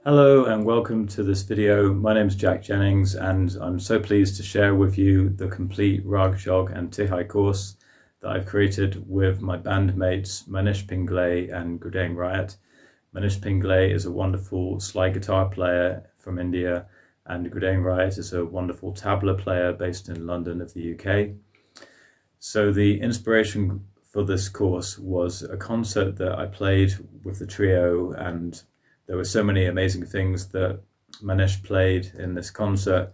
Hello and welcome to this video. My name is Jack Jennings and I'm so pleased to share with you the complete raagjog and Tihai course that I've created with my bandmates Manish Pingle and Gurdain Rayatt. Manish Pingle is a wonderful slide guitar player from India and Gurdain Rayatt is a wonderful tabla player based in London of the UK. So the inspiration for this course was a concert that I played with the trio, and there were so many amazing things that Manish played in this concert,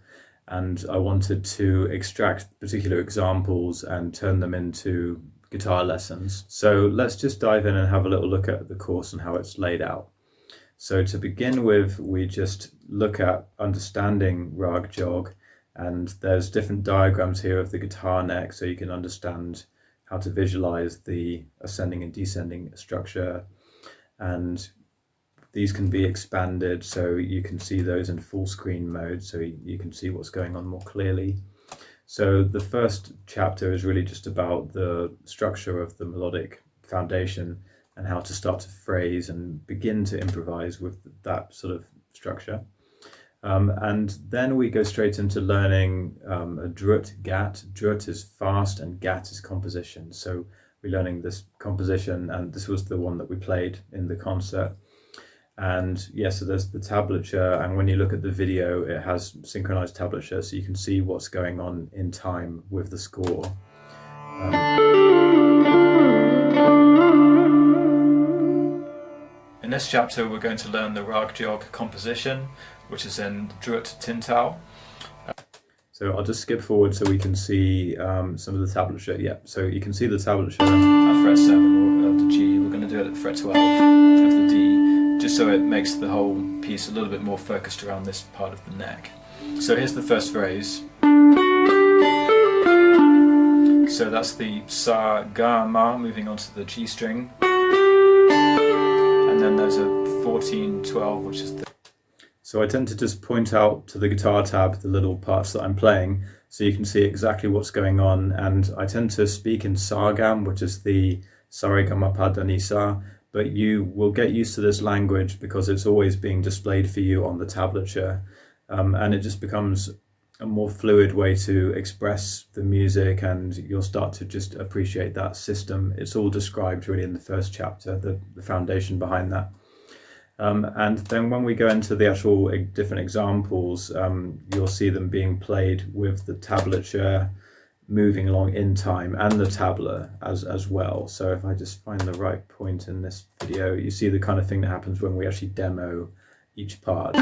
and I wanted to extract particular examples and turn them into guitar lessons. So let's just dive in and have a little look at the course and how it's laid out. So to begin with, we just look at understanding raagjog, and there's different diagrams here of the guitar neck so you can understand how to visualize the ascending and descending structure, and these can be expanded so you can see those in full screen mode so you can see what's going on more clearly. So the first chapter is really just about the structure of the melodic foundation and how to start to phrase and begin to improvise with that sort of structure. And then we go straight into learning a drut gat. Drut is fast and gat is composition. So we're learning this composition, and this was the one that we played in the concert. And yeah, so there's the tablature, and when you look at the video it has synchronized tablature so you can see what's going on in time with the score. In this chapter we're going to learn the raagjog composition, which is in drut tintao. So I'll just skip forward so we can see some of the tablature. Yeah, so you can see the tablature at fret 7 of the G. We're going to do it at fret 12 of the D, just so it makes the whole piece a little bit more focused around this part of the neck. So here's the first phrase. So that's the sa, ga, ma moving onto the G string. And then there's a 14-12, which is the... So I tend to just point out to the guitar tab the little parts that I'm playing so you can see exactly what's going on, and I tend to speak in sargam, which is the sa re ga ma pa da ni sa, but you will get used to this language because it's always being displayed for you on the tablature, and it just becomes a more fluid way to express the music, and you'll start to just appreciate that system. It's all described really in the first chapter, the foundation behind that. And then when we go into the actual different examples, you'll see them being played with the tablature moving along in time and the tabla as well. So if I just find the right point in this video, you see the kind of thing that happens when we actually demo each part.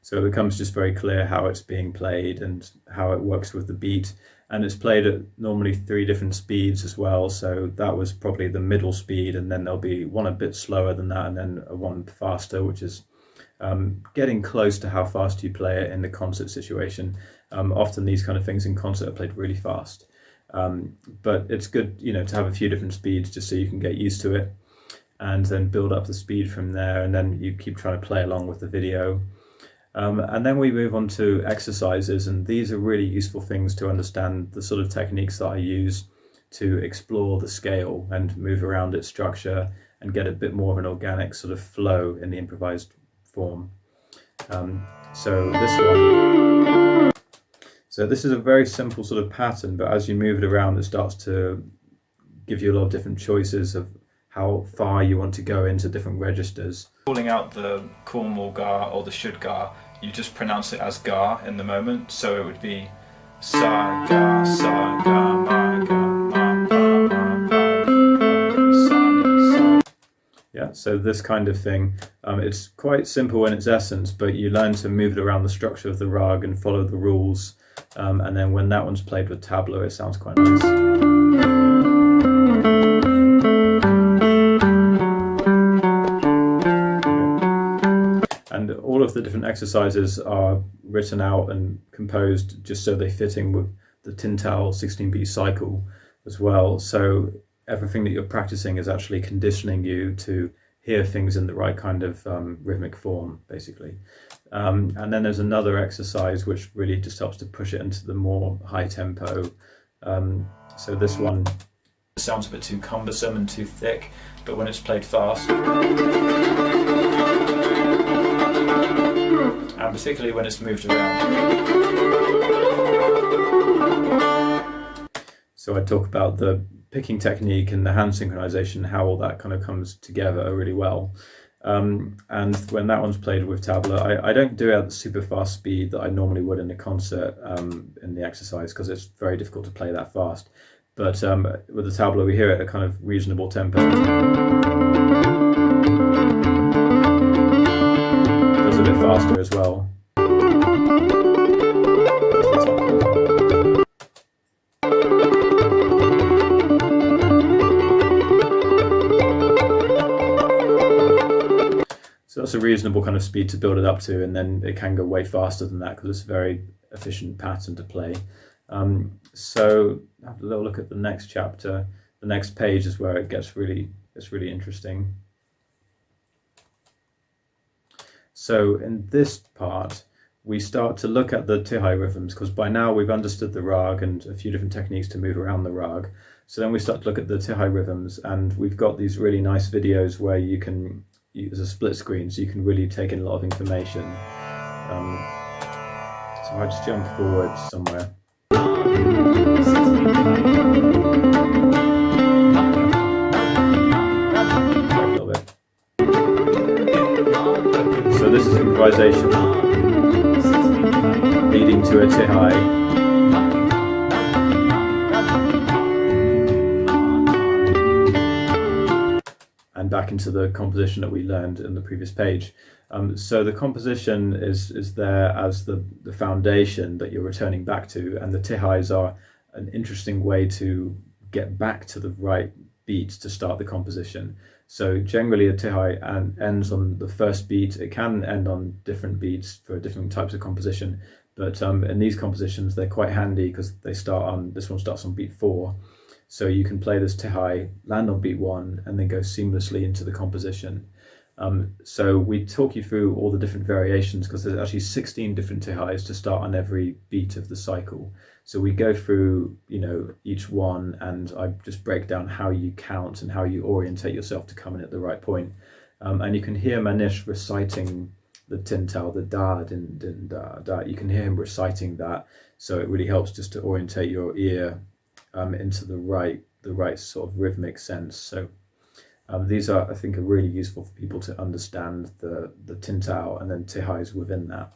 So it becomes just very clear how it's being played and how it works with the beat. And it's played at normally 3 different speeds as well. So that was probably the middle speed, and then there'll be one a bit slower than that, and then one faster, which is getting close to how fast you play it in the concert situation. Often these kind of things in concert are played really fast. But it's good, you know, to have a few different speeds just so you can get used to it, and then build up the speed from there, and then you keep trying to play along with the video. And then we move on to exercises, and these are really useful things to understand the sort of techniques that I use to explore the scale and move around its structure and get a bit more of an organic sort of flow in the improvised form. So this is a very simple sort of pattern, but as you move it around it starts to give you a lot of different choices of how far you want to go into different registers. Calling out the Cornwall ga or the should ga, you just pronounce it as ga in the moment, so it would be sa ga ma ga ma pa ma pa sa ni sa. Yeah, so this kind of thing. It's quite simple in its essence, but you learn to move it around the structure of the rag and follow the rules, and then when that one's played with tabla it sounds quite nice. And all of the different exercises are written out and composed just so they fit in with the tintao 16-beat cycle as well. So everything that you're practicing is actually conditioning you to hear things in the right kind of rhythmic form, basically. And then there's another exercise which really just helps to push it into the more high tempo. So this one sounds a bit too cumbersome and too thick, but when it's played fast, and particularly when it's moved around. So I talk about the picking technique and the hand synchronization, how all that kind of comes together really well. And when that one's played with tabla, I don't do it at the super fast speed that I normally would in a concert in the exercise, because it's very difficult to play that fast. But with the tabla, we hear it at a kind of reasonable tempo. It does a bit faster as well. So that's a reasonable kind of speed to build it up to, and then it can go way faster than that because it's a very efficient pattern to play. So have a little look at the next chapter. The next page is where it gets really interesting. So in this part, we start to look at the Tihai rhythms, because by now we've understood the Raag and a few different techniques to move around the Raag. So then we start to look at the Tihai rhythms, and we've got these really nice videos where you can use a split screen, so you can really take in a lot of information. So I just jump forward somewhere. A little bit. So this is improvisation leading to a Tihai. And back into the composition that we learned in the previous page. So the composition is there as the foundation that you're returning back to, and the Tihais are an interesting way to get back to the right beat to start the composition. So generally a Tihai ends on the first beat. It can end on different beats for different types of composition, but in these compositions they're quite handy because they start on, this one starts on beat 4. So you can play this Tihai, land on beat 1, and then go seamlessly into the composition. So we talk you through all the different variations, because there's actually 16 different Tihais to start on every beat of the cycle. So we go through, each one, and I just break down how you count and how you orientate yourself to come in at the right point. And you can hear Manish reciting the tintao, the da, din, din, da, da. You can hear him reciting that. So it really helps just to orientate your ear into the right sort of rhythmic sense. So these are, I think, are really useful for people to understand the tintao and then Tihais within that.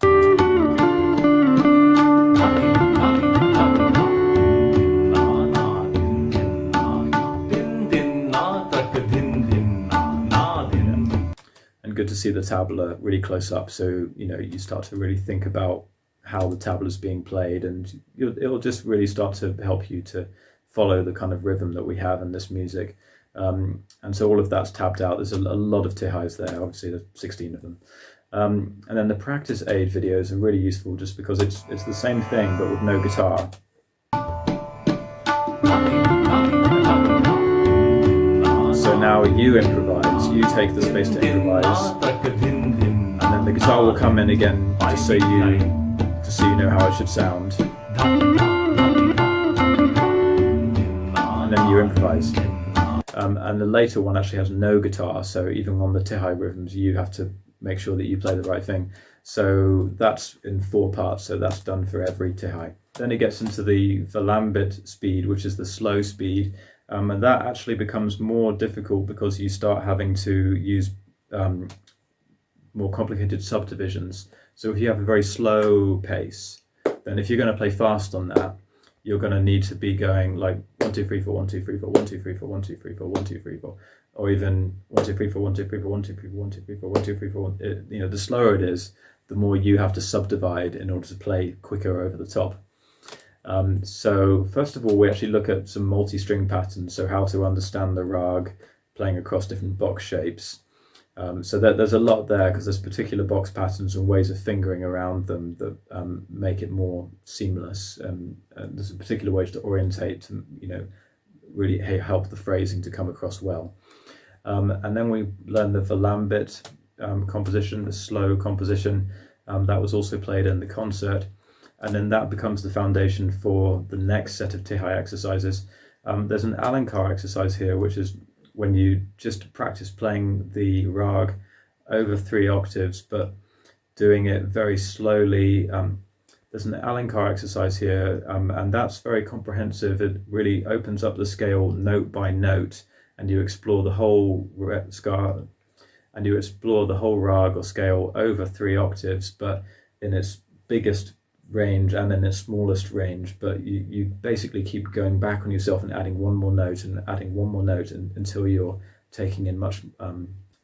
And good to see the tabla really close up, so you start to really think about how the tabla is being played, and it'll just really start to help you to follow the kind of rhythm that we have in this music. And so all of that's tabbed out. There's a lot of Tihais there, obviously there's 16 of them. And then the practice aid videos are really useful just because it's the same thing but with no guitar. So now you improvise, you take the space to improvise, and then the guitar will come in again just so you know how it should sound. And then you improvise. And the later one actually has no guitar, so even on the Tihai rhythms you have to make sure that you play the right thing. So that's in 4 parts, so that's done for every Tihai. Then it gets into the Valambit speed, which is the slow speed, and that actually becomes more difficult because you start having to use more complicated subdivisions. So if you have a very slow pace, then if you're going to play fast on that, you're going to need to be going like 1 2 3 4 1 2 3 4 1 2 3 4 1 2 3 4 1 2 3 4, or even 1 2 3 4 1 2 3 4 1 2 3 4 1 2 3 4 1 2 3 4. The slower it is, the more you have to subdivide in order to play quicker over the top. So first of all, we actually look at some multi-string patterns, so how to understand the Raag playing across different box shapes. So there's a lot there because there's particular box patterns and ways of fingering around them that make it more seamless. There's a particular way to orientate to really help the phrasing to come across well. And then we learn the Valambit composition, the slow composition, that was also played in the concert. And then that becomes the foundation for the next set of Tihai exercises. There's an Alankar exercise here, which is when you just practice playing the Raag over 3 octaves, but doing it very slowly. There's an Alankar exercise here, and that's very comprehensive. It really opens up the scale note by note, and you explore the whole Raag or scale over 3 octaves, but in its biggest range and in its smallest range. But you basically keep going back on yourself and adding one more note and adding one more note until you're taking in much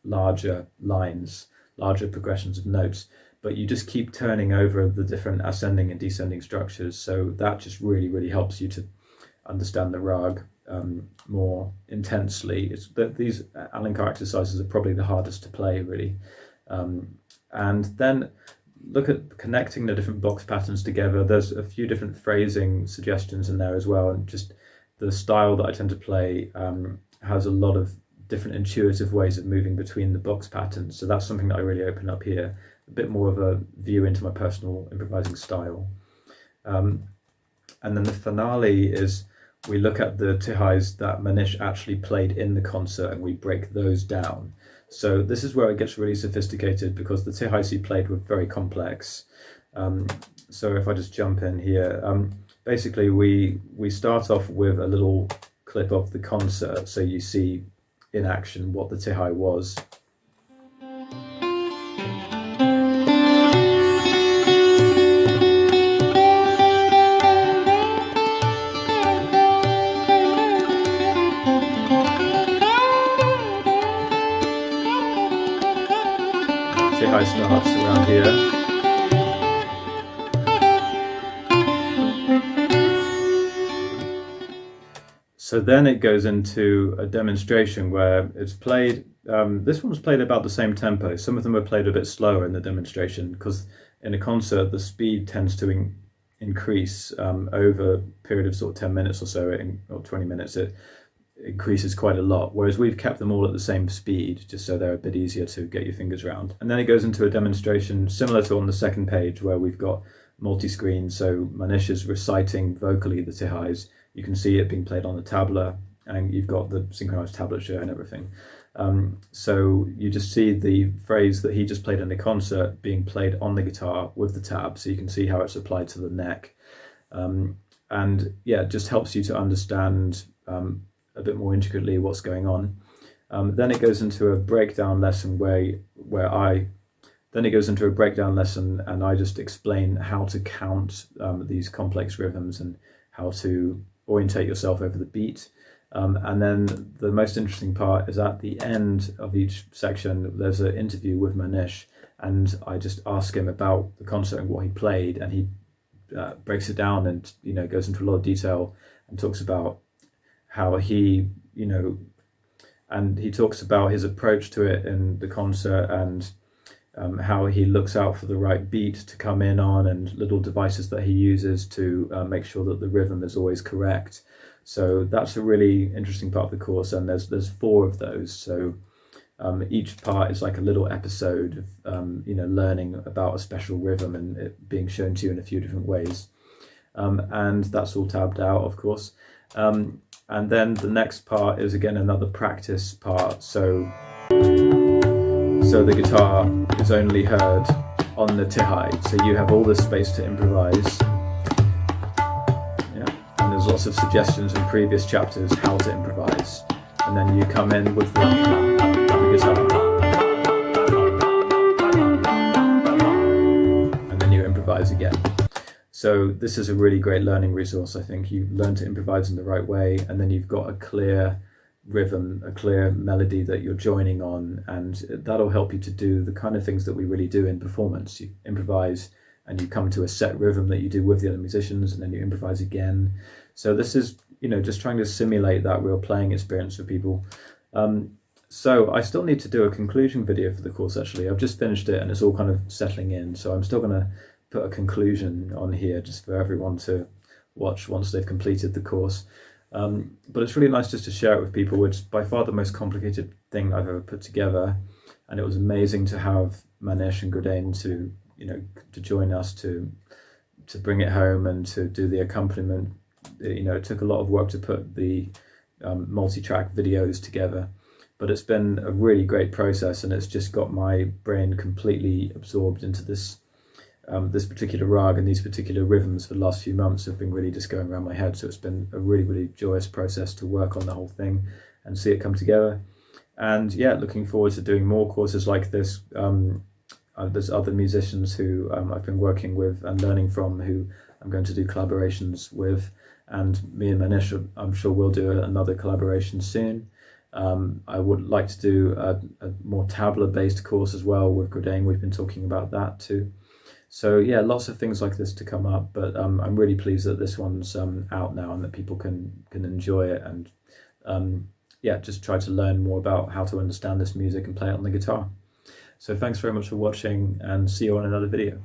larger lines, larger progressions of notes. But you just keep turning over the different ascending and descending structures. So that just really, really helps you to understand the Raag more intensely. These Alankar exercises are probably the hardest to play, really. And then look at connecting the different box patterns together. There's a few different phrasing suggestions in there as well, and just the style that I tend to play has a lot of different intuitive ways of moving between the box patterns. So that's something that I really open up here, a bit more of a view into my personal improvising style. And then the finale is we look at the Tihais that Manish actually played in the concert and we break those down. So this is where it gets really sophisticated, because the Tihais he played were very complex. So if I just jump in here, basically we start off with a little clip of the concert, so you see in action what the Tihai was. Tihai starts around here. So then it goes into a demonstration where it's played, this one was played about the same tempo. Some of them are played a bit slower in the demonstration, because in a concert the speed tends to increase over a period of sort of 10 minutes or so, or 20 minutes. It increases quite a lot, whereas we've kept them all at the same speed just so they're a bit easier to get your fingers around. And then it goes into a demonstration similar to on the second page, where we've got multi-screen, so Manish is reciting vocally the Tihais. You can see it being played on the tabla, and you've got the synchronized tablature and everything. So you just see the phrase that he just played in the concert being played on the guitar with the tab, so you can see how it's applied to the neck. And yeah, it just helps you to understand a bit more intricately what's going on. Then it goes into a breakdown lesson and I just explain how to count these complex rhythms and how to orientate yourself over the beat. And then the most interesting part is at the end of each section, there's an interview with Manish, and I just ask him about the concert and what he played, and he breaks it down and goes into a lot of detail and talks about how he and he talks about his approach to it in the concert, and how he looks out for the right beat to come in on, and little devices that he uses to make sure that the rhythm is always correct. So that's a really interesting part of the course, and there's 4 of those. So each part is like a little episode of learning about a special rhythm and it being shown to you in a few different ways. And that's all tabbed out, of course. And then the next part is again another practice part. So the guitar is only heard on the Tihai, so you have all this space to improvise. Yeah, and there's lots of suggestions in previous chapters how to improvise, and then you come in with the guitar, and then you improvise again. So this is a really great learning resource. I think you learn to improvise in the right way, and then you've got a clear rhythm, a clear melody that you're joining on, and that'll help you to do the kind of things that we really do in performance. You improvise and you come to a set rhythm that you do with the other musicians, and then you improvise again. So this is just trying to simulate that real playing experience for people. So I still need to do a conclusion video for the course. Actually, I've just finished it and it's all kind of settling in, so I'm still going to put a conclusion on here just for everyone to watch once they've completed the course. But it's really nice just to share it with people. It's by far the most complicated thing I've ever put together, and it was amazing to have Manish and Gurdain to to join us to bring it home and to do the accompaniment. It took a lot of work to put the multi-track videos together, but it's been a really great process, and it's just got my brain completely absorbed into this particular rag, and these particular rhythms for the last few months have been really just going around my head. So it's been a really, really joyous process to work on the whole thing and see it come together. And yeah, looking forward to doing more courses like this. There's other musicians who I've been working with and learning from, who I'm going to do collaborations with, and me and Manish, I'm sure we'll do another collaboration soon. I would like to do a more tabla-based course as well with Gurdain. We've been talking about that too. So yeah, lots of things like this to come up, but I'm really pleased that this one's out now and that people can enjoy it, and yeah, just try to learn more about how to understand this music and play it on the guitar. So thanks very much for watching, and see you on another video.